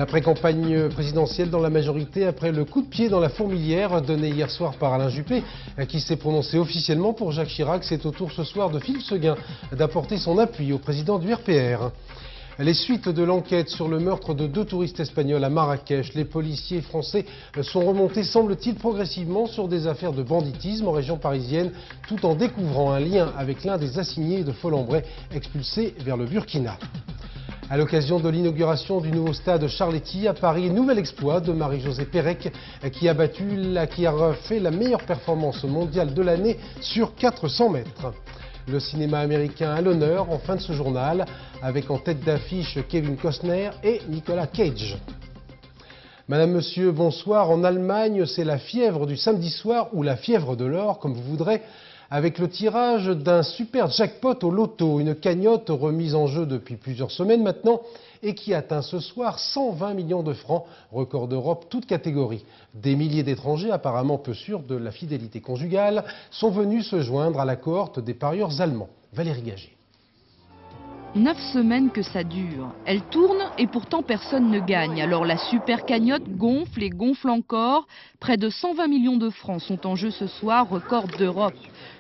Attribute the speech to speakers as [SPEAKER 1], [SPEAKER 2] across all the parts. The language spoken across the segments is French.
[SPEAKER 1] La pré-campagne présidentielle dans la majorité après le coup de pied dans la fourmilière donné hier soir par Alain Juppé, qui s'est prononcé officiellement pour Jacques Chirac. C'est au tour ce soir de Philippe Séguin d'apporter son appui au président du RPR. Les suites de l'enquête sur le meurtre de 2 touristes espagnols à Marrakech. Les policiers français sont remontés, semble-t-il, progressivement sur des affaires de banditisme en région parisienne, tout en découvrant un lien avec l'un des assignés de Folembray expulsés vers le Burkina. À l'occasion de l'inauguration du nouveau stade Charletti à Paris, nouvel exploit de Marie-Josée Pérec qui a fait la meilleure performance mondiale de l'année sur 400 mètres. Le cinéma américain à l'honneur en fin de ce journal, avec en tête d'affiche Kevin Costner et Nicolas Cage. Madame, Monsieur, bonsoir. En Allemagne, c'est la fièvre du samedi soir ou la fièvre de l'or, comme vous voudrez, avec le tirage d'un super jackpot au loto, une cagnotte remise en jeu depuis plusieurs semaines maintenant et qui atteint ce soir 120 millions de francs, record d'Europe, toute catégorie. Des milliers d'étrangers, apparemment peu sûrs de la fidélité conjugale, sont venus se joindre à la cohorte des parieurs allemands. Valérie Gagé.
[SPEAKER 2] 9 semaines que ça dure. Elle tourne et pourtant personne ne gagne. Alors la super cagnotte gonfle et gonfle encore. Près de 120 millions de francs sont en jeu ce soir, record d'Europe.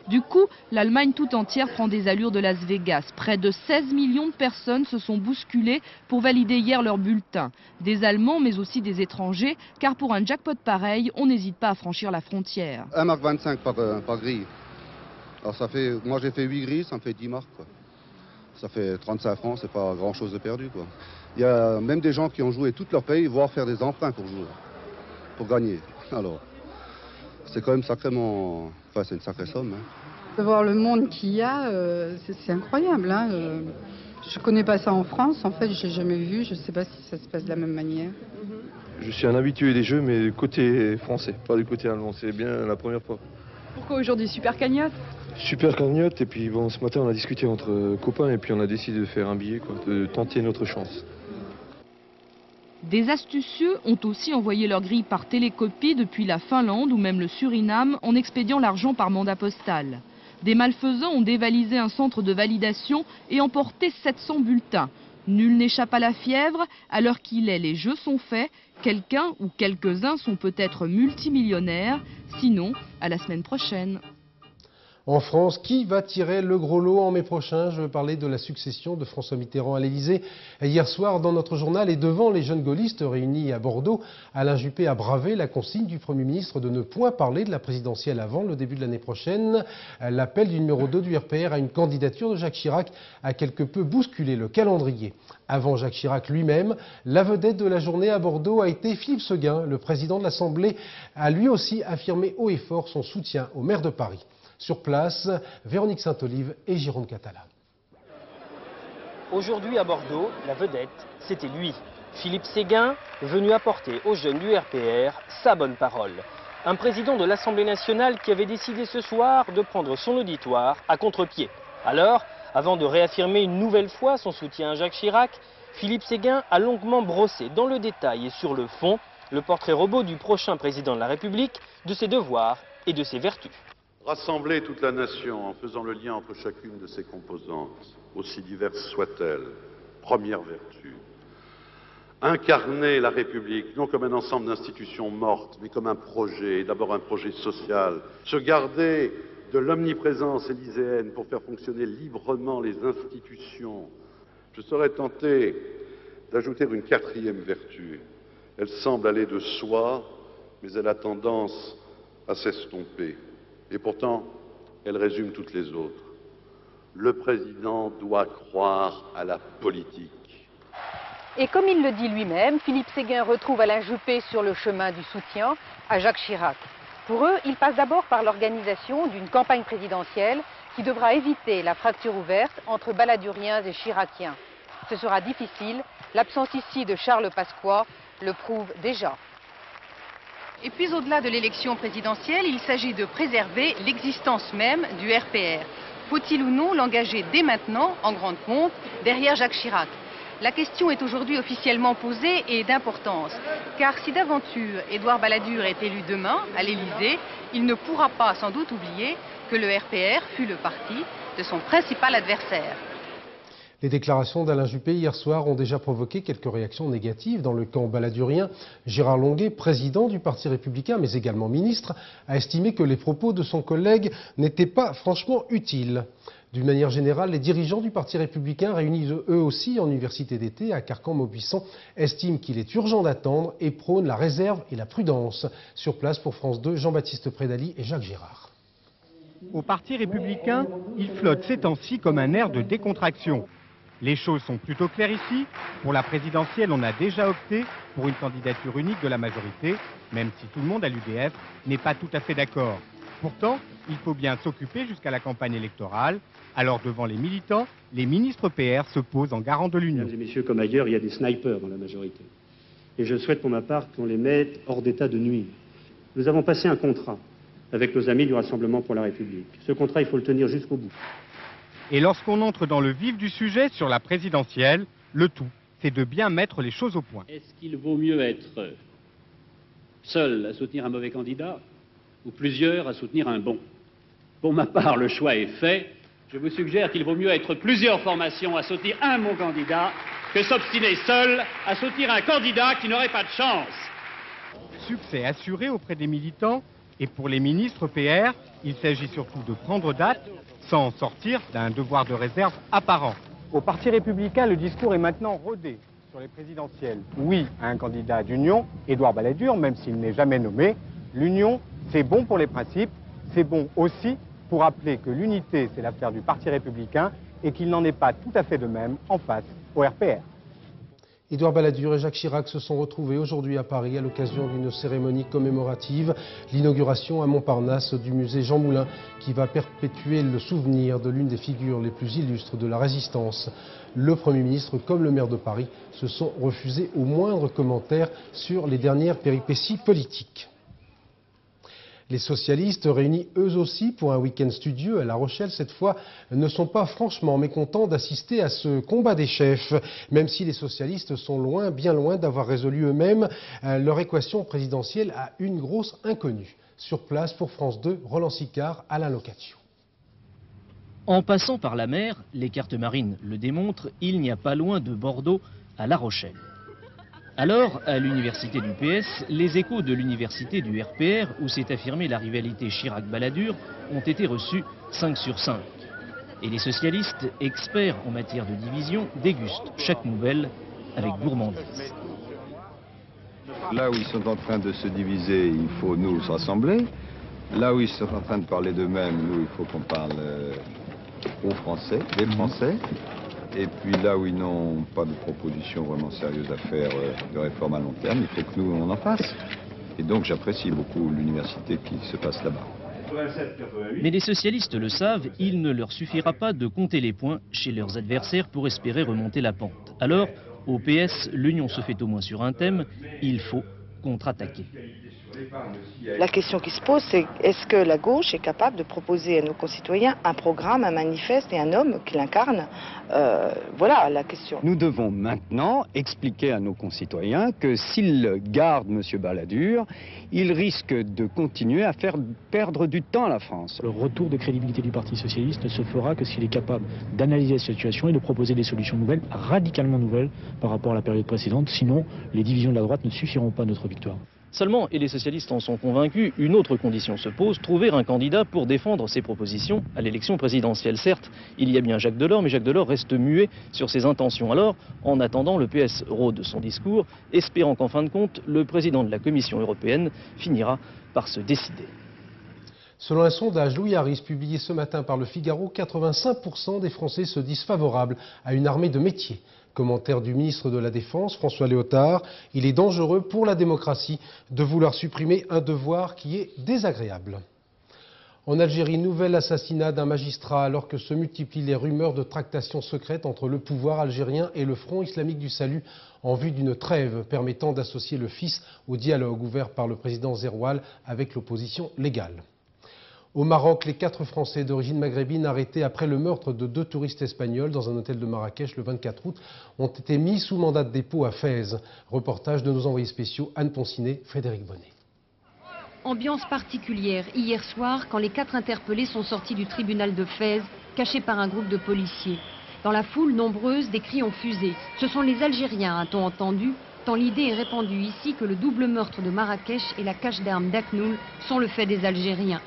[SPEAKER 2] Du coup, l'Allemagne tout entière prend des allures de Las Vegas. Près de 16 millions de personnes se sont bousculées pour valider hier leur bulletin. Des Allemands mais aussi des étrangers, car pour un jackpot pareil, on n'hésite pas à franchir la frontière.
[SPEAKER 3] 1,25 € par grille. Alors ça fait, moi j'ai fait 8 grilles, ça me fait 10 marques, quoi. Ça fait 35 francs, c'est pas grand chose de perdu, quoi. Il y a même des gens qui ont joué toute leur paye, voire faire des emprunts pour jouer, pour gagner. Alors, c'est quand même sacrément... Enfin, c'est une sacrée somme. Hein.
[SPEAKER 4] De voir le monde qu'il y a, c'est incroyable. Hein. Je connais pas ça en France, en fait, j'ai jamais vu. Je sais pas si ça se passe de la même manière.
[SPEAKER 5] Je suis un habitué des jeux, mais du côté français, pas du côté allemand. C'est bien la première fois.
[SPEAKER 2] Pourquoi aujourd'hui super cagnotte?
[SPEAKER 5] Super cagnotte, et puis bon, ce matin on a discuté entre copains et puis on a décidé de faire un billet, quoi, de tenter notre chance.
[SPEAKER 2] Des astucieux ont aussi envoyé leur grille par télécopie depuis la Finlande ou même le Suriname en expédiant l'argent par mandat postal. Des malfaisants ont dévalisé un centre de validation et emporté 700 bulletins. Nul n'échappe à la fièvre, à l'heure qu'il est, les jeux sont faits. Quelqu'un ou quelques-uns sont peut-être multimillionnaires, sinon à la semaine prochaine.
[SPEAKER 1] En France, qui va tirer le gros lot en mai prochain? Je veux parler de la succession de François Mitterrand à l'Élysée. Hier soir, dans notre journal et devant les jeunes gaullistes réunis à Bordeaux, Alain Juppé a bravé la consigne du Premier ministre de ne point parler de la présidentielle avant le début de l'année prochaine. L'appel du numéro 2 du RPR à une candidature de Jacques Chirac a quelque peu bousculé le calendrier. Avant Jacques Chirac lui-même, la vedette de la journée à Bordeaux a été Philippe Séguin. Le président de l'Assemblée a lui aussi affirmé haut et fort son soutien au maire de Paris. Sur place, Véronique Saint-Olive et Jérôme Catala.
[SPEAKER 6] Aujourd'hui à Bordeaux, la vedette, c'était lui. Philippe Séguin, venu apporter aux jeunes du RPR sa bonne parole. Un président de l'Assemblée nationale qui avait décidé ce soir de prendre son auditoire à contre-pied. Alors, avant de réaffirmer une nouvelle fois son soutien à Jacques Chirac, Philippe Séguin a longuement brossé dans le détail et sur le fond le portrait robot du prochain président de la République, de ses devoirs et de ses vertus.
[SPEAKER 7] Rassembler toute la nation en faisant le lien entre chacune de ses composantes, aussi diverses soient-elles, première vertu. Incarner la République, non comme un ensemble d'institutions mortes, mais comme un projet, et d'abord un projet social. Se garder de l'omniprésence élyséenne pour faire fonctionner librement les institutions. Je serais tenté d'ajouter une 4e vertu. Elle semble aller de soi, mais elle a tendance à s'estomper. Et pourtant, elle résume toutes les autres. Le président doit croire à la politique.
[SPEAKER 8] Et comme il le dit lui-même, Philippe Séguin retrouve Alain Juppé sur le chemin du soutien à Jacques Chirac. Pour eux, il passe d'abord par l'organisation d'une campagne présidentielle qui devra éviter la fracture ouverte entre baladuriens et chiraciens. Ce sera difficile, l'absence ici de Charles Pasqua le prouve déjà. Et puis au-delà de l'élection présidentielle, il s'agit de préserver l'existence même du RPR. Faut-il ou non l'engager dès maintenant, en grande pompe, derrière Jacques Chirac? La question est aujourd'hui officiellement posée et d'importance. Car si d'aventure Édouard Balladur est élu demain à l'Élysée, il ne pourra pas sans doute oublier que le RPR fut le parti de son principal adversaire.
[SPEAKER 1] Les déclarations d'Alain Juppé hier soir ont déjà provoqué quelques réactions négatives dans le camp baladurien. Gérard Longuet, président du Parti républicain, mais également ministre, a estimé que les propos de son collègue n'étaient pas franchement utiles. D'une manière générale, les dirigeants du Parti républicain, réunis eux aussi en université d'été à Carcans-Maubuisson, estiment qu'il est urgent d'attendre et prônent la réserve et la prudence. Sur place pour France 2, Jean-Baptiste Prédaly et Jacques Girard.
[SPEAKER 9] Au Parti républicain, il flotte ces temps-ci comme un air de décontraction. Les choses sont plutôt claires ici. Pour la présidentielle, on a déjà opté pour une candidature unique de la majorité, même si tout le monde à l'UDF n'est pas tout à fait d'accord. Pourtant, il faut bien s'occuper jusqu'à la campagne électorale. Alors devant les militants, les ministres PR se posent en garant de l'union.
[SPEAKER 10] Mesdames et messieurs, comme ailleurs, il y a des snipers dans la majorité. Et je souhaite pour ma part qu'on les mette hors d'état de nuire. Nous avons passé un contrat avec nos amis du Rassemblement pour la République. Ce contrat, il faut le tenir jusqu'au bout.
[SPEAKER 9] Et lorsqu'on entre dans le vif du sujet sur la présidentielle, le tout, c'est de bien mettre les choses au point.
[SPEAKER 11] Est-ce qu'il vaut mieux être seul à soutenir un mauvais candidat ou plusieurs à soutenir un bon? Pour ma part, le choix est fait. Je vous suggère qu'il vaut mieux être plusieurs formations à soutenir un bon candidat que s'obstiner seul à soutenir un candidat qui n'aurait pas de chance.
[SPEAKER 9] Succès assuré auprès des militants. Et pour les ministres PR, il s'agit surtout de prendre date sans sortir d'un devoir de réserve apparent. Au Parti républicain, le discours est maintenant rodé sur les présidentielles. Oui à un candidat d'union, Édouard Balladur, même s'il n'est jamais nommé. L'union, c'est bon pour les principes, c'est bon aussi pour rappeler que l'unité, c'est l'affaire du Parti républicain et qu'il n'en est pas tout à fait de même en face au RPR.
[SPEAKER 1] Édouard Balladur et Jacques Chirac se sont retrouvés aujourd'hui à Paris à l'occasion d'une cérémonie commémorative, l'inauguration à Montparnasse du musée Jean Moulin qui va perpétuer le souvenir de l'une des figures les plus illustres de la résistance. Le Premier ministre comme le maire de Paris se sont refusés au moindre commentaire sur les dernières péripéties politiques. Les socialistes, réunis eux aussi pour un week-end studieux à La Rochelle, cette fois, ne sont pas franchement mécontents d'assister à ce combat des chefs, même si les socialistes sont loin, bien loin d'avoir résolu eux-mêmes leur équation présidentielle à une grosse inconnue. Sur place pour France 2, Roland Sicard, Alain Locatio.
[SPEAKER 12] En passant par la mer, les cartes marines le démontrent, il n'y a pas loin de Bordeaux à La Rochelle. Alors, à l'université du PS, les échos de l'université du RPR, où s'est affirmée la rivalité Chirac-Balladur, ont été reçus 5 sur 5. Et les socialistes, experts en matière de division, dégustent chaque nouvelle avec gourmandise.
[SPEAKER 13] Là où ils sont en train de se diviser, il faut nous rassembler. Là où ils sont en train de parler d'eux-mêmes, nous, il faut qu'on parle aux Français, des Français. Et puis là où ils n'ont pas de proposition vraiment sérieuse à faire de réforme à long terme, il faut que nous, on en fasse. Et donc j'apprécie beaucoup l'université qui se passe là-bas.
[SPEAKER 12] Mais les socialistes le savent, il ne leur suffira pas de compter les points chez leurs adversaires pour espérer remonter la pente. Alors, au PS, l'union se fait au moins sur un thème, il faut contre-attaquer.
[SPEAKER 14] La question qui se pose, c'est est-ce que la gauche est capable de proposer à nos concitoyens un programme, un manifeste et un homme qui l'incarne? Voilà la question.
[SPEAKER 15] Nous devons maintenant expliquer à nos concitoyens que s'ils gardent M. Balladur, ils risquent de continuer à faire perdre du temps à la France.
[SPEAKER 16] Le retour de crédibilité du Parti socialiste ne se fera que s'il est capable d'analyser la situation et de proposer des solutions nouvelles, radicalement nouvelles par rapport à la période précédente. Sinon, les divisions de la droite ne suffiront pas à notre victoire.
[SPEAKER 12] Seulement, et les socialistes en sont convaincus, une autre condition se pose, trouver un candidat pour défendre ses propositions à l'élection présidentielle. Certes, il y a bien Jacques Delors, mais Jacques Delors reste muet sur ses intentions. Alors, en attendant, le PS rôde son discours, espérant qu'en fin de compte, le président de la Commission européenne finira par se décider.
[SPEAKER 1] Selon un sondage Louis Harris publié ce matin par Le Figaro, 85% des Français se disent favorables à une armée de métier. Commentaire du ministre de la Défense, François Léotard, il est dangereux pour la démocratie de vouloir supprimer un devoir qui est désagréable. En Algérie, nouvel assassinat d'un magistrat alors que se multiplient les rumeurs de tractations secrètes entre le pouvoir algérien et le Front islamique du salut en vue d'une trêve permettant d'associer le fils au dialogue ouvert par le président Zeroual avec l'opposition légale. Au Maroc, les 4 Français d'origine maghrébine arrêtés après le meurtre de 2 touristes espagnols dans un hôtel de Marrakech le 24 août ont été mis sous mandat de dépôt à Fès. Reportage de nos envoyés spéciaux Anne Poncinet, Frédéric Bonnet.
[SPEAKER 17] Ambiance particulière hier soir quand les 4 interpellés sont sortis du tribunal de Fès, cachés par un groupe de policiers. Dans la foule nombreuse, des cris ont fusé. Ce sont les Algériens, a-t-on entendu, tant l'idée est répandue ici que le double meurtre de Marrakech et la cache d'armes d'Aknoul sont le fait des Algériens.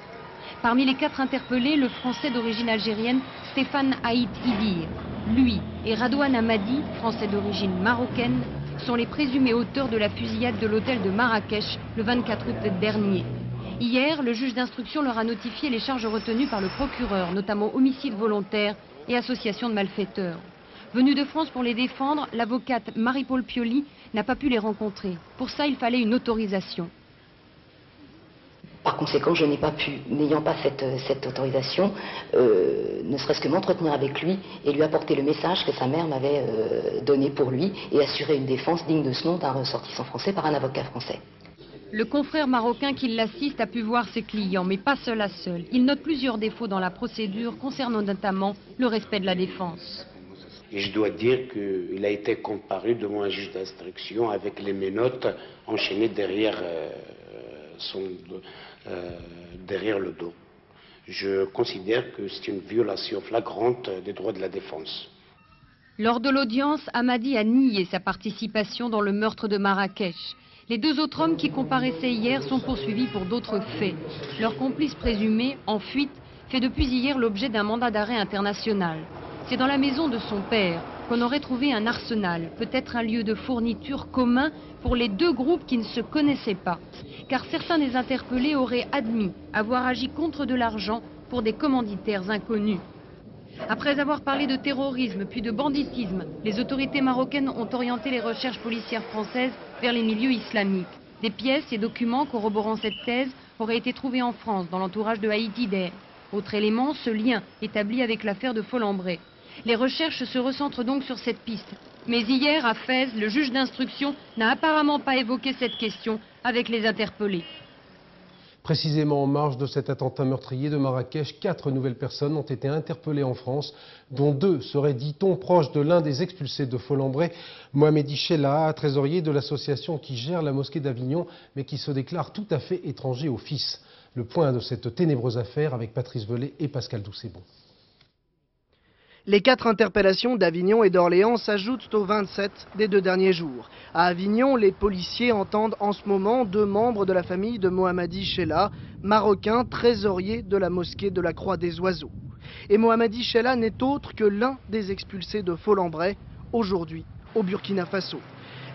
[SPEAKER 17] Parmi les 4 interpellés, le Français d'origine algérienne Stéphane Haït Idir. Lui et Radouane Hamadi, Français d'origine marocaine, sont les présumés auteurs de la fusillade de l'hôtel de Marrakech le 24 août dernier. Hier, le juge d'instruction leur a notifié les charges retenues par le procureur, notamment homicide volontaire et association de malfaiteurs. Venue de France pour les défendre, l'avocate Marie-Paul Pioli n'a pas pu les rencontrer. Pour ça, il fallait une autorisation.
[SPEAKER 18] Par conséquent, je n'ai pas pu, n'ayant pas cette autorisation, ne serait-ce que m'entretenir avec lui et lui apporter le message que sa mère m'avait donné pour lui et assurer une défense digne de ce nom d'un ressortissant français par un avocat français.
[SPEAKER 17] Le confrère marocain qui l'assiste a pu voir ses clients, mais pas seul à seul. Il note plusieurs défauts dans la procédure concernant notamment le respect de la défense.
[SPEAKER 19] Et je dois dire qu'il a été comparé devant un juge d'instruction avec les menottes enchaînées derrière derrière le dos. Je considère que c'est une violation flagrante des droits de la défense.
[SPEAKER 17] Lors de l'audience, Hamadi a nié sa participation dans le meurtre de Marrakech. Les 2 autres hommes qui comparaissaient hier sont poursuivis pour d'autres faits. Leur complice présumé, en fuite, fait depuis hier l'objet d'un mandat d'arrêt international. C'est dans la maison de son père qu'on aurait trouvé un arsenal, peut-être un lieu de fourniture commun pour les 2 groupes qui ne se connaissaient pas. Car certains des interpellés auraient admis avoir agi contre de l'argent pour des commanditaires inconnus. Après avoir parlé de terrorisme puis de banditisme, les autorités marocaines ont orienté les recherches policières françaises vers les milieux islamiques. Des pièces et documents corroborant cette thèse auraient été trouvés en France, dans l'entourage de Haït Idir. Autre élément, ce lien établi avec l'affaire de Folembray. Les recherches se recentrent donc sur cette piste. Mais hier, à Fès, le juge d'instruction n'a apparemment pas évoqué cette question avec les interpellés.
[SPEAKER 1] Précisément en marge de cet attentat meurtrier de Marrakech, 4 nouvelles personnes ont été interpellées en France, dont 2 seraient, dit-on, proches de l'un des expulsés de Folembray, Mohamedi Chella, trésorier de l'association qui gère la mosquée d'Avignon, mais qui se déclare tout à fait étranger au fils. Le point de cette ténébreuse affaire avec Patrice Velay et Pascal Doucet-Bon.
[SPEAKER 20] Les 4 interpellations d'Avignon et d'Orléans s'ajoutent aux 27 des 2 derniers jours. À Avignon, les policiers entendent en ce moment 2 membres de la famille de Mohamedi Chella, marocain trésorier de la mosquée de la Croix des Oiseaux. Et Mohamedi Chella n'est autre que l'un des expulsés de Folembray, aujourd'hui au Burkina Faso.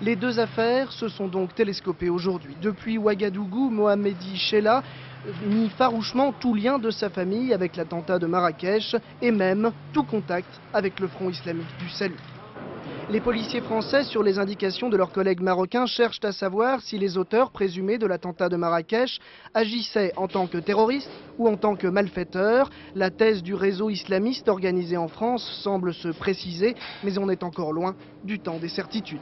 [SPEAKER 20] Les 2 affaires se sont donc télescopées aujourd'hui. Depuis Ouagadougou, Mohamedi Chella nie farouchement tout lien de sa famille avec l'attentat de Marrakech et même tout contact avec le Front islamique du salut. Les policiers français, sur les indications de leurs collègues marocains, cherchent à savoir si les auteurs présumés de l'attentat de Marrakech agissaient en tant que terroristes ou en tant que malfaiteurs. La thèse du réseau islamiste organisé en France semble se préciser, mais on est encore loin du temps des certitudes.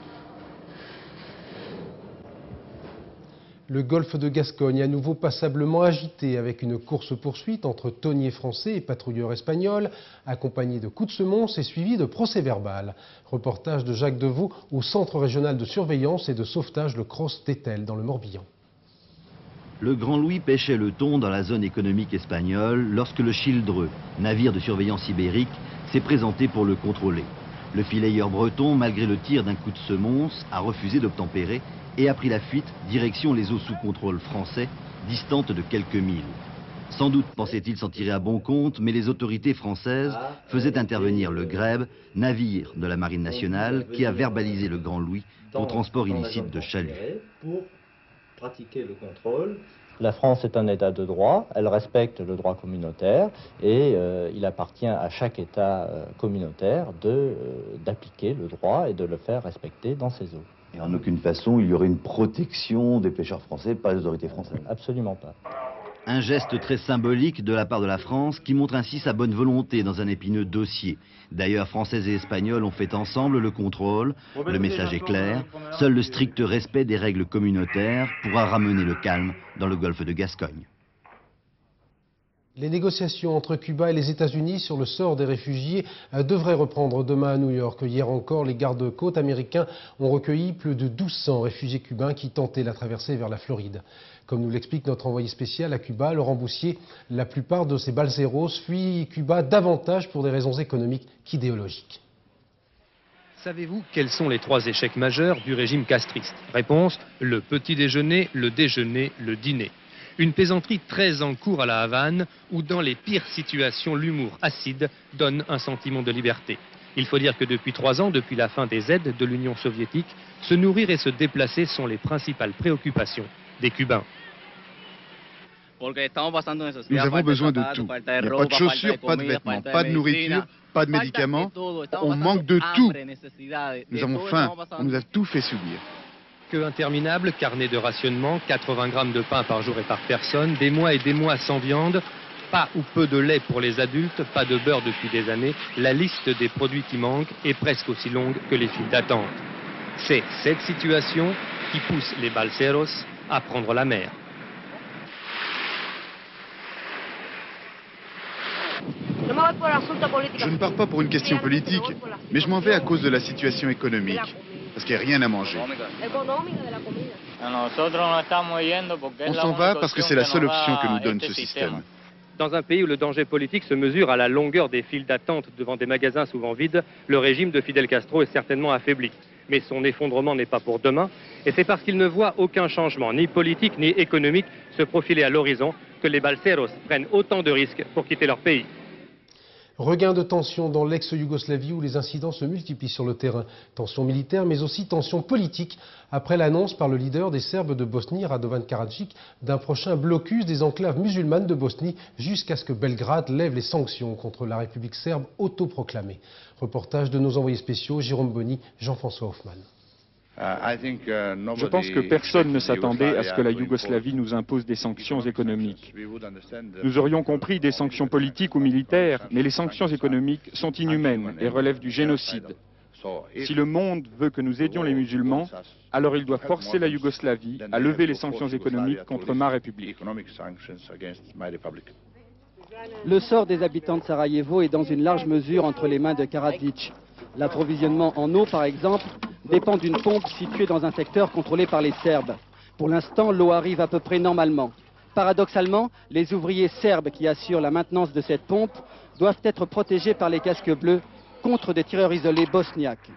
[SPEAKER 1] Le golfe de Gascogne, à nouveau passablement agité avec une course-poursuite entre tonniers français et patrouilleurs espagnols, accompagnés de coups de semonce et suivi de procès-verbal. Reportage de Jacques Deveau au Centre régional de surveillance et de sauvetage Le Cros d'Etel dans le Morbihan.
[SPEAKER 21] Le Grand Louis pêchait le thon dans la zone économique espagnole lorsque le Childreux, navire de surveillance ibérique, s'est présenté pour le contrôler. Le filayeur breton, malgré le tir d'un coup de semonce, a refusé d'obtempérer et a pris la fuite direction les eaux sous contrôle français, distantes de quelques milles. Sans doute pensait-il s'en tirer à bon compte, mais les autorités françaises faisaient intervenir le Grèbe, navire de la Marine nationale, qui a verbalisé le Grand Louis pour transport illicite de chaluts.
[SPEAKER 22] Pour pratiquer le contrôle. La France est un État de droit, elle respecte le droit communautaire et il appartient à chaque État communautaire d'appliquer le droit et de le faire respecter dans ses eaux.
[SPEAKER 23] Et en aucune façon, il y aurait une protection des pêcheurs français par les autorités françaises.
[SPEAKER 22] Absolument pas.
[SPEAKER 21] Un geste très symbolique de la part de la France qui montre ainsi sa bonne volonté dans un épineux dossier. D'ailleurs, Français et Espagnols ont fait ensemble le contrôle. Le message est clair. Seul le strict respect des règles communautaires pourra ramener le calme dans le golfe de Gascogne.
[SPEAKER 1] Les négociations entre Cuba et les États-Unis sur le sort des réfugiés devraient reprendre demain à New York. Hier encore, les gardes-côtes américains ont recueilli plus de 1200 réfugiés cubains qui tentaient la traversée vers la Floride. Comme nous l'explique notre envoyé spécial à Cuba, Laurent Boussier, la plupart de ces balseros fuient Cuba davantage pour des raisons économiques qu'idéologiques.
[SPEAKER 3] Savez-vous quels sont les 3 échecs majeurs du régime castriste? Réponse, le petit déjeuner, le dîner. Une plaisanterie très en cours à la Havane, où dans les pires situations, l'humour acide donne un sentiment de liberté. Il faut dire que depuis 3 ans, depuis la fin des aides de l'Union soviétique, se nourrir et se déplacer sont les principales préoccupations des Cubains.
[SPEAKER 4] Nous avons besoin de tout. Il n'y a pas de chaussures, pas de vêtements, pas de nourriture, pas de médicaments. On manque de tout. Nous avons faim. On nous a tout fait subir.
[SPEAKER 3] Queue interminable, carnet de rationnement, 80 grammes de pain par jour et par personne, des mois et des mois sans viande, pas ou peu de lait pour les adultes, pas de beurre depuis des années. La liste des produits qui manquent est presque aussi longue que les files d'attente. C'est cette situation qui pousse les balseros à prendre la mer.
[SPEAKER 4] Je ne pars pas pour une question politique, mais je m'en vais à cause de la situation économique, parce qu'il n'y a rien à manger. On s'en va parce que c'est la seule option que nous donne ce système.
[SPEAKER 3] Dans un pays où le danger politique se mesure à la longueur des files d'attente devant des magasins souvent vides, le régime de Fidel Castro est certainement affaibli. Mais son effondrement n'est pas pour demain, et c'est parce qu'il ne voit aucun changement, ni politique ni économique, se profiler à l'horizon, que les balseros prennent autant de risques pour quitter leur pays.
[SPEAKER 1] Regain de tension dans l'ex-Yougoslavie où les incidents se multiplient sur le terrain. Tensions militaires mais aussi tensions politiques après l'annonce par le leader des Serbes de Bosnie, Radovan Karadzic, d'un prochain blocus des enclaves musulmanes de Bosnie jusqu'à ce que Belgrade lève les sanctions contre la République serbe autoproclamée. Reportage de nos envoyés spéciaux, Jérôme Bonny, Jean-François Hoffmann.
[SPEAKER 5] Je pense que personne ne s'attendait à ce que la Yougoslavie nous impose des sanctions économiques. Nous aurions compris des sanctions politiques ou militaires, mais les sanctions économiques sont inhumaines et relèvent du génocide. Si le monde veut que nous aidions les musulmans, alors il doit forcer la Yougoslavie à lever les sanctions économiques contre ma République.
[SPEAKER 24] Le sort des habitants de Sarajevo est dans une large mesure entre les mains de Karadzic. L'approvisionnement en eau, par exemple, dépend d'une pompe située dans un secteur contrôlé par les Serbes. Pour l'instant, l'eau arrive à peu près normalement. Paradoxalement, les ouvriers serbes qui assurent la maintenance de cette pompe doivent être protégés par les casques bleus contre des tireurs isolés bosniaques.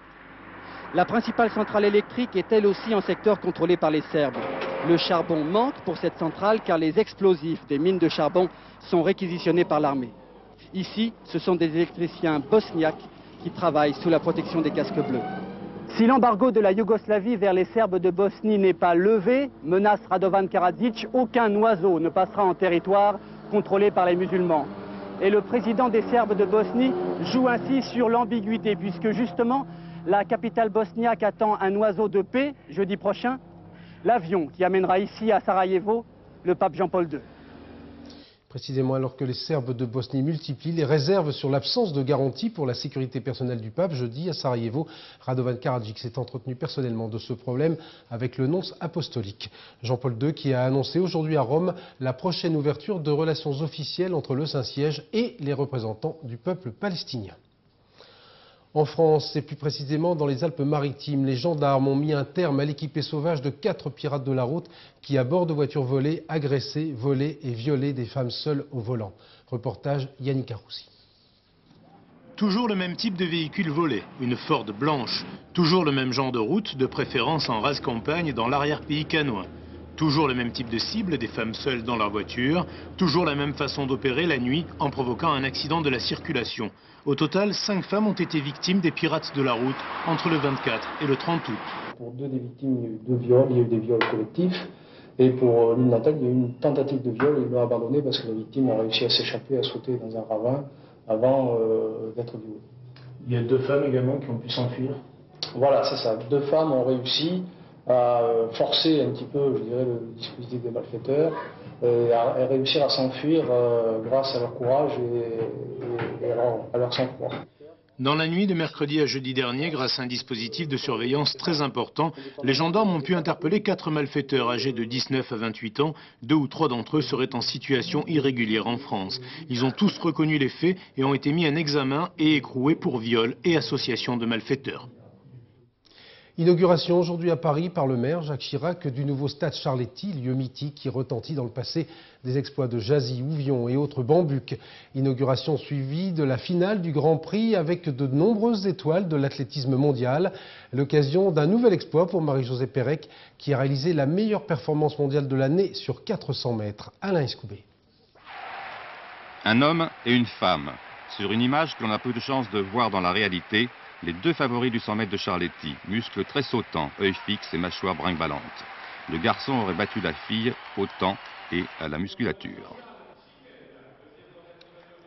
[SPEAKER 24] La principale centrale électrique est elle aussi en secteur contrôlé par les Serbes. Le charbon manque pour cette centrale car les explosifs des mines de charbon sont réquisitionnés par l'armée. Ici, ce sont des électriciens bosniaques qui travaillent sous la protection des casques bleus. Si l'embargo de la Yougoslavie vers les Serbes de Bosnie n'est pas levé, menace Radovan Karadzic, aucun oiseau ne passera en territoire contrôlé par les musulmans. Et le président des Serbes de Bosnie joue ainsi sur l'ambiguïté, puisque justement, la capitale bosniaque attend un oiseau de paix jeudi prochain, l'avion qui amènera ici à Sarajevo le pape Jean-Paul II.
[SPEAKER 1] Précisément alors que les Serbes de Bosnie multiplient les réserves sur l'absence de garantie pour la sécurité personnelle du pape, jeudi à Sarajevo, Radovan Karadzic s'est entretenu personnellement de ce problème avec le nonce apostolique. Jean-Paul II qui a annoncé aujourd'hui à Rome la prochaine ouverture de relations officielles entre le Saint-Siège et les représentants du peuple palestinien. En France, et plus précisément dans les Alpes-Maritimes, les gendarmes ont mis un terme à l'équipée sauvage de 4 pirates de la route qui, à bord de voitures volées, agressaient, volaient et violaient des femmes seules au volant. Reportage Yannick Aroussi.
[SPEAKER 25] Toujours le même type de véhicule volé, une Ford blanche. Toujours le même genre de route, de préférence en rase campagne dans l'arrière-pays cannois. Toujours le même type de cible, des femmes seules dans leur voiture. Toujours la même façon d'opérer la nuit en provoquant un accident de la circulation. Au total, 5 femmes ont été victimes des pirates de la route entre le 24 et le 30 août.
[SPEAKER 26] Pour 2 des victimes, il y a eu 2 viols, il y a eu des viols collectifs. Et pour l'une d'entre elles, il y a eu une tentative de viol. Ils l'ont abandonné parce que la victime a réussi à s'échapper, à sauter dans un ravin avant d'être violée. Il y a 2 femmes également qui ont pu s'enfuir. Voilà, c'est ça. 2 femmes ont réussi à forcer un petit peu, je dirais, le dispositif des malfaiteurs et à réussir à s'enfuir grâce à leur courage et à leur sang-froid.
[SPEAKER 25] Dans la nuit de mercredi à jeudi dernier, grâce à un dispositif de surveillance très important, les gendarmes ont pu interpeller 4 malfaiteurs âgés de 19 à 28 ans. 2 ou 3 d'entre eux seraient en situation irrégulière en France. Ils ont tous reconnu les faits et ont été mis en examen et écroués pour viol et association de malfaiteurs.
[SPEAKER 1] Inauguration aujourd'hui à Paris par le maire Jacques Chirac du nouveau stade Charletti, lieu mythique qui retentit dans le passé des exploits de Jazzy, Ouvion et autres bambucs. Inauguration suivie de la finale du Grand Prix avec de nombreuses étoiles de l'athlétisme mondial. L'occasion d'un nouvel exploit pour Marie-Josée Pérec qui a réalisé la meilleure performance mondiale de l'année sur 400 mètres. Alain Escoubet.
[SPEAKER 2] Un homme et une femme. Sur une image que l'on a peu de chance de voir dans la réalité, les deux favoris du 100 mètres de Charletti, muscles très sautants, œil fixe et mâchoire brinque-ballante. Le garçon aurait battu la fille au temps et à la musculature.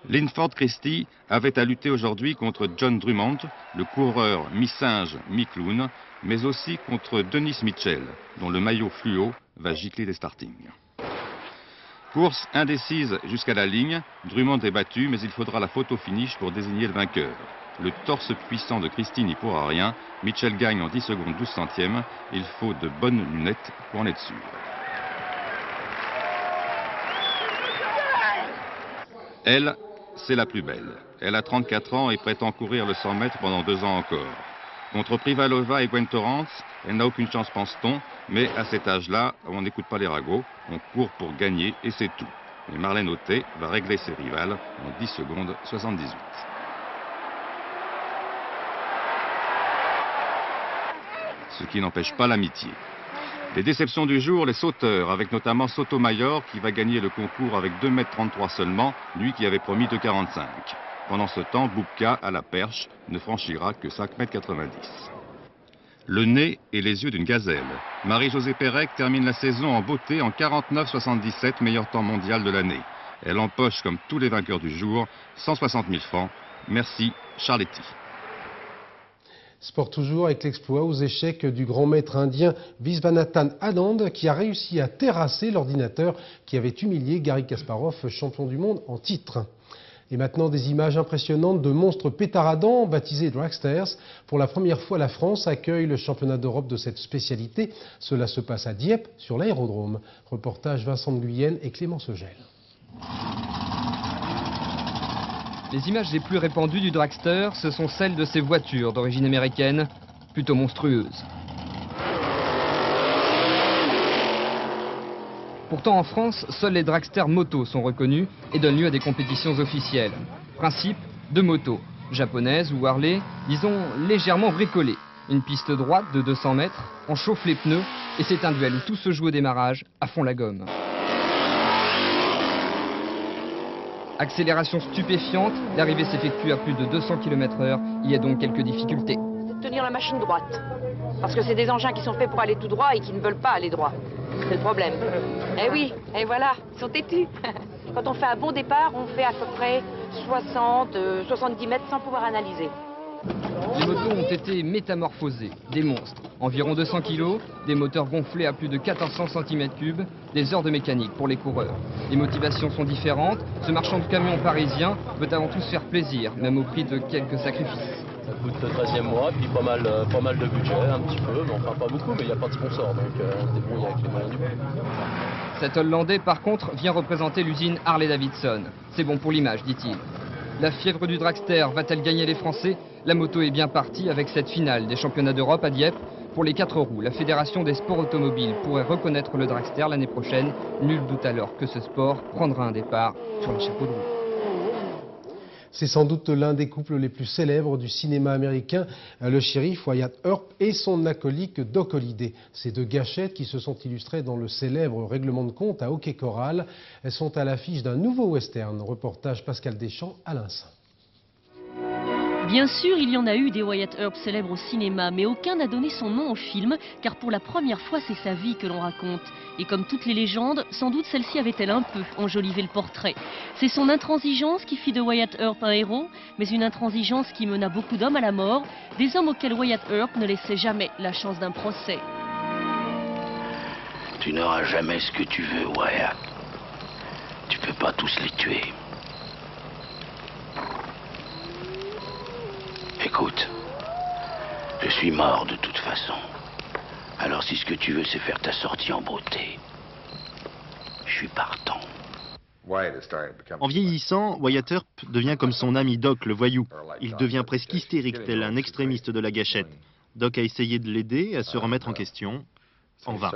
[SPEAKER 2] Linford Christie avait à lutter aujourd'hui contre John Drummond, le coureur mi-singe, mi-clown, mais aussi contre Dennis Mitchell, dont le maillot fluo va gicler des startings. Course indécise jusqu'à la ligne, Drummond est battu, mais il faudra la photo finish pour désigner le vainqueur. Le torse puissant de Christie n'y pourra rien. Mitchell gagne en 10 secondes 12 centièmes. Il faut de bonnes lunettes pour en être sûr. Elle, c'est la plus belle. Elle a 34 ans et prétend courir le 100 mètres pendant 2 ans encore. Contre Privalova et Gwen Torrance, elle n'a aucune chance, pense-t-on. Mais à cet âge-là, on n'écoute pas les ragots. On court pour gagner et c'est tout. Mais Marlène Auté va régler ses rivales en 10 secondes 78. Ce qui n'empêche pas l'amitié. Les déceptions du jour, les sauteurs, avec notamment Sotomayor qui va gagner le concours avec 2,33 m seulement, lui qui avait promis 2,45 m. Pendant ce temps, Bubka, à la perche, ne franchira que 5,90 m. Le nez et les yeux d'une gazelle. Marie-Josée Pérec termine la saison en beauté en 49,77, meilleur temps mondial de l'année. Elle empoche, comme tous les vainqueurs du jour, 160 000 francs. Merci, Charletti.
[SPEAKER 1] Sport toujours avec l'exploit aux échecs du grand maître indien Viswanathan Anand qui a réussi à terrasser l'ordinateur qui avait humilié Garry Kasparov, champion du monde en titre. Et maintenant des images impressionnantes de monstres pétaradants baptisés dragsters. Pour la première fois, la France accueille le championnat d'Europe de cette spécialité. Cela se passe à Dieppe, sur l'aérodrome. Reportage Vincent de Guyenne et Clément Segel.
[SPEAKER 6] Les images les plus répandues du dragster, ce sont celles de ces voitures d'origine américaine, plutôt monstrueuses. Pourtant en France, seuls les dragsters motos sont reconnus et donnent lieu à des compétitions officielles. Principe, 2 motos, japonaises ou Harley, disons légèrement bricolées. Une piste droite de 200 mètres, on chauffe les pneus et c'est un duel où tout se joue au démarrage, à fond la gomme. Accélération stupéfiante, l'arrivée s'effectue à plus de 200 km/h, il y a donc quelques difficultés.
[SPEAKER 7] Tenir la machine droite, parce que c'est des engins qui sont faits pour aller tout droit et qui ne veulent pas aller droit. C'est le problème. Eh oui, et voilà, ils sont têtus. Quand on fait un bon départ, on fait à peu près 70 mètres sans pouvoir analyser.
[SPEAKER 6] Les motos ont été métamorphosées, des monstres. Environ 200 kg, des moteurs gonflés à plus de 1400 cm3, des heures de mécanique pour les coureurs. Les motivations sont différentes. Ce marchand de camions parisien veut avant tout se faire plaisir, même au prix de quelques sacrifices.
[SPEAKER 8] Ça coûte le 13e mois, puis pas mal de budget, un petit peu, mais enfin pas beaucoup, mais il n'y a pas de sponsor, donc on se débrouille avec les moyens du bord.
[SPEAKER 6] Cet Hollandais, par contre, vient représenter l'usine Harley-Davidson. C'est bon pour l'image, dit-il. La fièvre du dragster va-t-elle gagner les Français? La moto est bien partie avec cette finale des championnats d'Europe à Dieppe. Pour les 4 roues, la Fédération des sports automobiles pourrait reconnaître le dragster l'année prochaine. Nul doute alors que ce sport prendra un départ sur les chapeaux de roue.
[SPEAKER 1] C'est sans doute l'un des couples les plus célèbres du cinéma américain, le shérif Wyatt Earp et son acolyte Doc Holliday. Ces deux gâchettes qui se sont illustrées dans le célèbre règlement de compte à Hockey Corral, elles sont à l'affiche d'un nouveau western. Reportage Pascal Deschamps à Lincin.
[SPEAKER 10] Bien sûr, il y en a eu des Wyatt Earp célèbres au cinéma, mais aucun n'a donné son nom au film, car pour la première fois, c'est sa vie que l'on raconte. Et comme toutes les légendes, sans doute celle-ci avait-elle un peu enjolivé le portrait. C'est son intransigeance qui fit de Wyatt Earp un héros, mais une intransigeance qui mena beaucoup d'hommes à la mort, des hommes auxquels Wyatt Earp ne laissait jamais la chance d'un procès.
[SPEAKER 11] Tu n'auras jamais ce que tu veux, Wyatt. Tu peux pas tous les tuer. Écoute, je suis mort de toute façon. Alors si ce que tu veux c'est faire ta sortie en beauté, je suis partant.
[SPEAKER 27] En vieillissant, Wyatt Earp devient comme son ami Doc, le voyou. Il devient presque hystérique, tel un extrémiste de la gâchette.
[SPEAKER 9] Doc a essayé de l'aider à se remettre en question, en vain.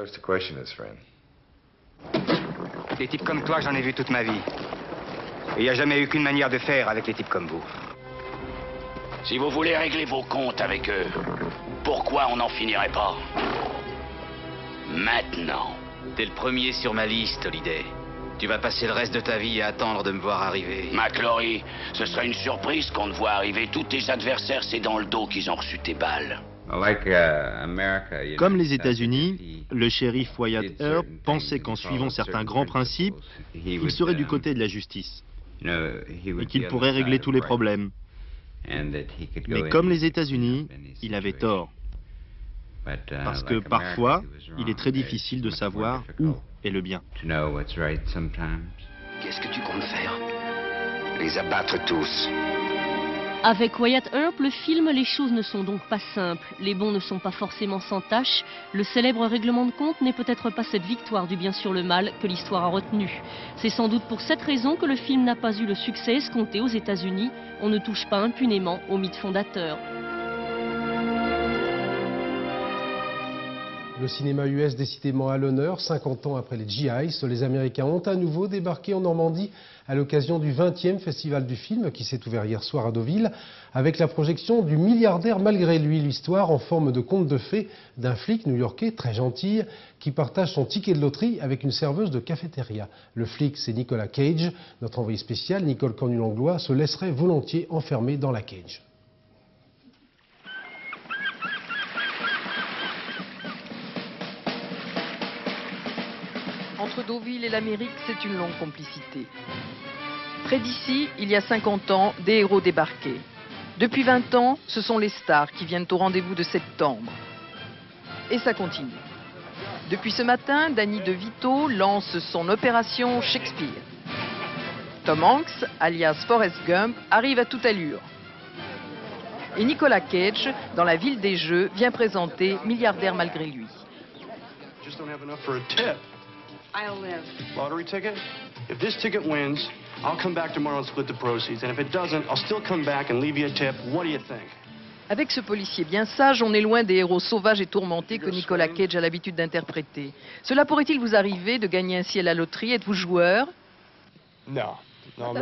[SPEAKER 12] Des types comme toi, j'en ai vu toute ma vie. Et il n'y a jamais eu qu'une manière de faire avec les types comme vous.
[SPEAKER 11] Si vous voulez régler vos comptes avec eux, pourquoi on n'en finirait pas? Maintenant.
[SPEAKER 13] T'es le premier sur ma liste, Holiday. Tu vas passer le reste de ta vie à attendre de me voir arriver.
[SPEAKER 11] McClory, ce serait une surprise qu'on te voit arriver. Tous tes adversaires, c'est dans le dos qu'ils ont reçu tes balles.
[SPEAKER 9] Comme les États-Unis, le shérif Wyatt Earp pensait qu'en suivant certains grands principes, il serait du côté de la justice et qu'il pourrait régler tous les problèmes. Mais comme les États-Unis, il avait tort. Parce que parfois, il est très difficile de savoir où est le bien.
[SPEAKER 11] Qu'est-ce que tu comptes faire? Les abattre tous.
[SPEAKER 10] Avec Wyatt Earp, le film, les choses ne sont donc pas simples. Les bons ne sont pas forcément sans tâche. Le célèbre règlement de compte n'est peut-être pas cette victoire du bien sur le mal que l'histoire a retenue. C'est sans doute pour cette raison que le film n'a pas eu le succès escompté aux États-Unis. On ne touche pas impunément au mythe fondateur.
[SPEAKER 1] Le cinéma US décidément à l'honneur, 50 ans après les GIs, les Américains ont à nouveau débarqué en Normandie à l'occasion du 20e Festival du film qui s'est ouvert hier soir à Deauville, avec la projection du Milliardaire malgré lui, l'histoire en forme de conte de fées d'un flic new-yorkais très gentil qui partage son ticket de loterie avec une serveuse de cafétéria. Le flic, c'est Nicolas Cage. Notre envoyé spécial, Nicole Cornu-Langlois, se laisserait volontiers enfermer dans la cage.
[SPEAKER 14] Entre Deauville et l'Amérique, c'est une longue complicité. Près d'ici, il y a 50 ans, des héros débarquaient. Depuis 20 ans, ce sont les stars qui viennent au rendez-vous de septembre. Et ça continue. Depuis ce matin, Danny DeVito lance son opération Shakespeare. Tom Hanks, alias Forrest Gump, arrive à toute allure. Et Nicolas Cage, dans la ville des jeux, vient présenter Milliardaire malgré lui.
[SPEAKER 15] I'll live. Lottery ticket? If this ticket wins, I'll come back tomorrow and split the proceeds. And if it doesn't, I'll still come back and leave you a tip. What do you think?
[SPEAKER 14] Avec ce policier bien sage, on est loin des héros sauvages et tourmentés que Nicolas Cage a l'habitude d'interpréter. Cela pourrait-il vous arriver de gagner ainsi à la loterie? Êtes-vous joueur?
[SPEAKER 15] Non.
[SPEAKER 16] Non.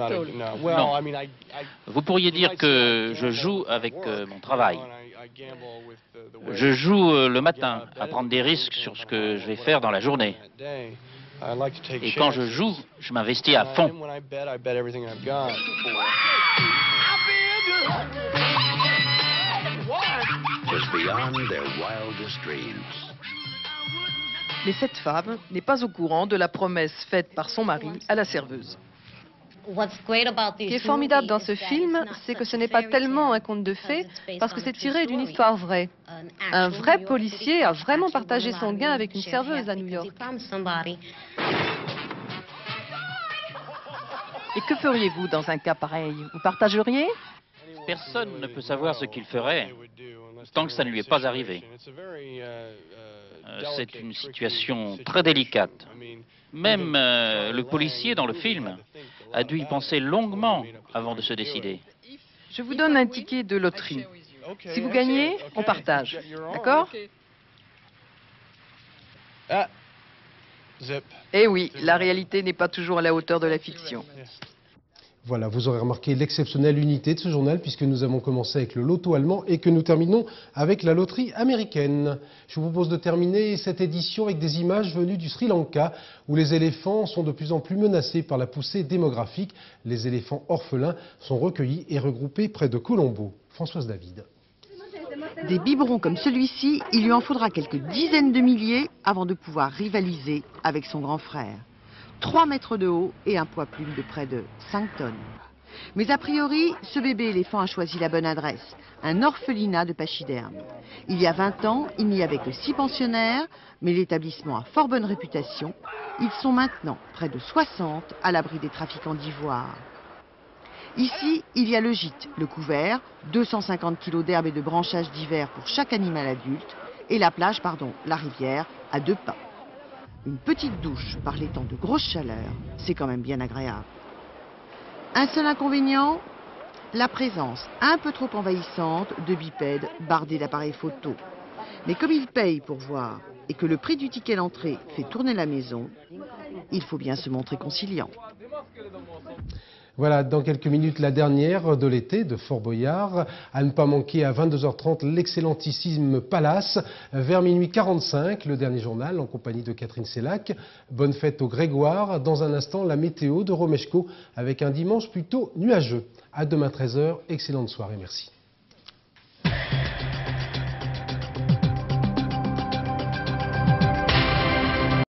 [SPEAKER 16] Vous pourriez dire que je joue avec mon travail. Je joue le matin à prendre des risques sur ce que je vais faire dans la journée. Et quand je joue, je m'investis à fond.
[SPEAKER 14] Mais cette femme n'est pas au courant de la promesse faite par son mari à la serveuse.
[SPEAKER 18] Ce qui est formidable dans ce film, c'est que ce n'est pas tellement un conte de fées, parce que c'est tiré d'une histoire vraie. Un vrai policier a vraiment partagé son gain avec une serveuse à New York.
[SPEAKER 14] Et que feriez-vous dans un cas pareil? Vous partageriez?
[SPEAKER 16] Personne ne peut savoir ce qu'il ferait tant que ça ne lui est pas arrivé. C'est une situation très délicate. Même le policier dans le film a dû y penser longuement avant de se décider.
[SPEAKER 14] Je vous donne un ticket de loterie. Si vous gagnez, on partage. D'accord? Eh oui, la réalité n'est pas toujours à la hauteur de la fiction.
[SPEAKER 1] Voilà, vous aurez remarqué l'exceptionnelle unité de ce journal puisque nous avons commencé avec le loto allemand et que nous terminons avec la loterie américaine. Je vous propose de terminer cette édition avec des images venues du Sri Lanka où les éléphants sont de plus en plus menacés par la poussée démographique. Les éléphants orphelins sont recueillis et regroupés près de Colombo. Françoise David.
[SPEAKER 28] Des biberons comme celui-ci, il lui en faudra quelques dizaines de milliers avant de pouvoir rivaliser avec son grand frère. 3 mètres de haut et un poids plume de près de 5 tonnes. Mais a priori, ce bébé éléphant a choisi la bonne adresse, un orphelinat de pachyderme. Il y a 20 ans, il n'y avait que 6 pensionnaires, mais l'établissement a fort bonne réputation. Ils sont maintenant près de 60 à l'abri des trafiquants d'ivoire. Ici, il y a le gîte, le couvert, 250 kg d'herbe et de branchages divers pour chaque animal adulte, et la plage, la rivière, à 2 pas. Une petite douche par les temps de grosse chaleur, c'est quand même bien agréable. Un seul inconvénient, la présence un peu trop envahissante de bipèdes bardés d'appareils photo. Mais comme ils payent pour voir et que le prix du ticket d'entrée fait tourner la maison, il faut bien se montrer conciliant.
[SPEAKER 1] Voilà, dans quelques minutes, la dernière de l'été de Fort Boyard. À ne pas manquer à 22h30, l'excellentissime Palace. Vers minuit 45, le dernier journal en compagnie de Catherine Sellac. Bonne fête aux Grégoire. Dans un instant, la météo de Romeshko avec un dimanche plutôt nuageux. À demain 13h. Excellente soirée, merci.